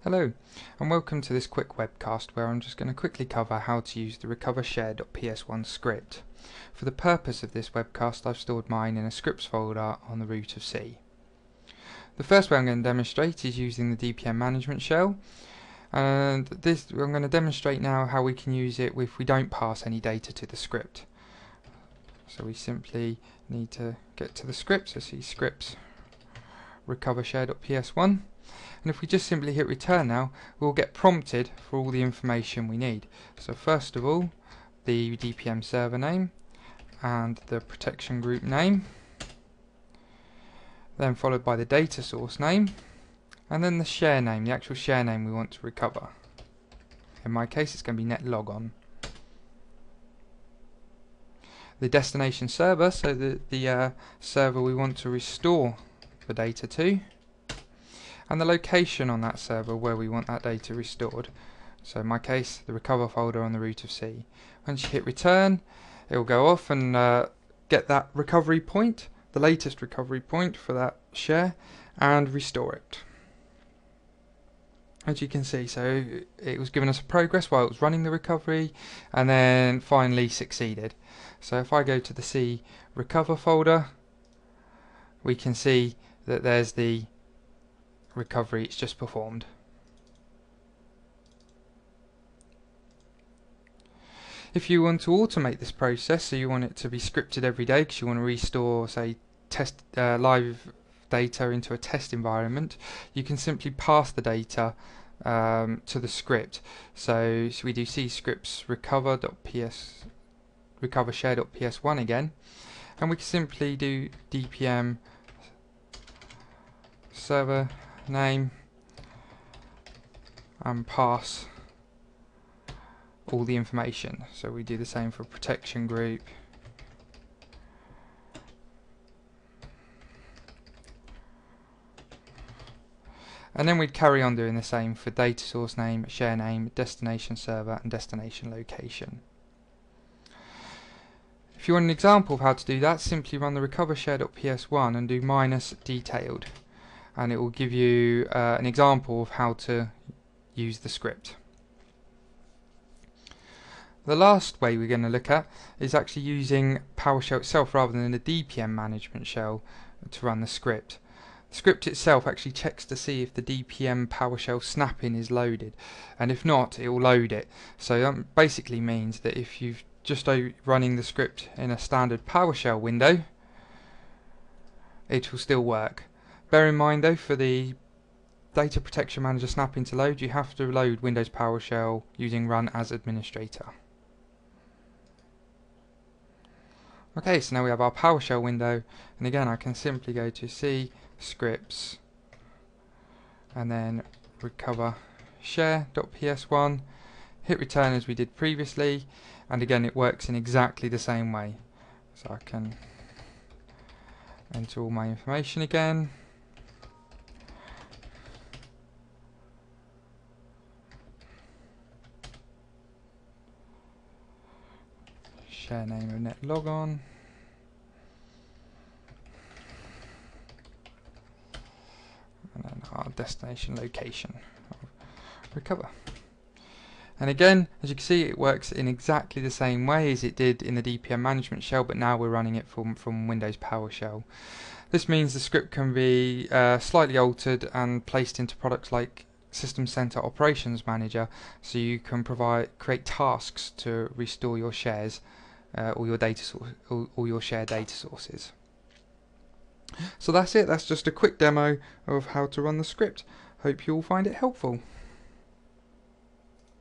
Hello, and welcome to this quick webcast where I'm just going to quickly cover how to use the recovershare.ps1 script. For the purpose of this webcast, I've stored mine in a scripts folder on the root of C. The first way I'm going to demonstrate is using the DPM management shell, and I'm going to demonstrate now how we can use it if we don't pass any data to the script. So we simply need to get to the script, so see scripts recovershare.ps1. And if we just simply hit return now, we'll get prompted for all the information we need. So first of all, the DPM server name and the protection group name, then followed by the data source name, and then the share name, the actual share name we want to recover. In my case, it's going to be netlogon. The destination server, so the server we want to restore the data to, and the location on that server where we want that data restored. So in my case, the recover folder on the root of C. Once you hit return, it will go off and get that recovery point, the latest recovery point for that share, and restore it. As you can see, so it was giving us a progress while it was running the recovery, and then finally succeeded. So if I go to the C recover folder, we can see that there's the recovery it's just performed. If you want to automate this process, so you want it to be scripted every day because you want to restore, say, live data into a test environment, you can simply pass the data to the script. So we do C scripts recovershare.ps1 again, and we can simply do DPM server name and pass all the information. So we do the same for protection group, and then we'd carry on doing the same for data source name, share name, destination server, and destination location. If you want an example of how to do that, simply run the recovershare.ps1 and do -detailed, and it will give you an example of how to use the script. The last way we're going to look at is actually using PowerShell itself rather than the DPM management shell to run the script. The script itself actually checks to see if the DPM PowerShell snapping is loaded, and if not, it will load it. So that basically means that if you've just running the script in a standard PowerShell window, it will still work. Bear in mind though, for the Data Protection Manager snapping to load, you have to load Windows PowerShell using Run as Administrator. Okay, so now we have our PowerShell window, and again I can simply go to C scripts and then recovershare.ps1, hit return as we did previously, and again it works in exactly the same way. So I can enter all my information again. Share name of netlogon, and then our destination location of recover. And again, as you can see, it works in exactly the same way as it did in the DPM management shell, but now we're running it from Windows PowerShell. This means the script can be slightly altered and placed into products like System Center Operations Manager, so you can create tasks to restore your shares or your share data sources. So that's it. That's just a quick demo of how to run the script. Hope you all find it helpful.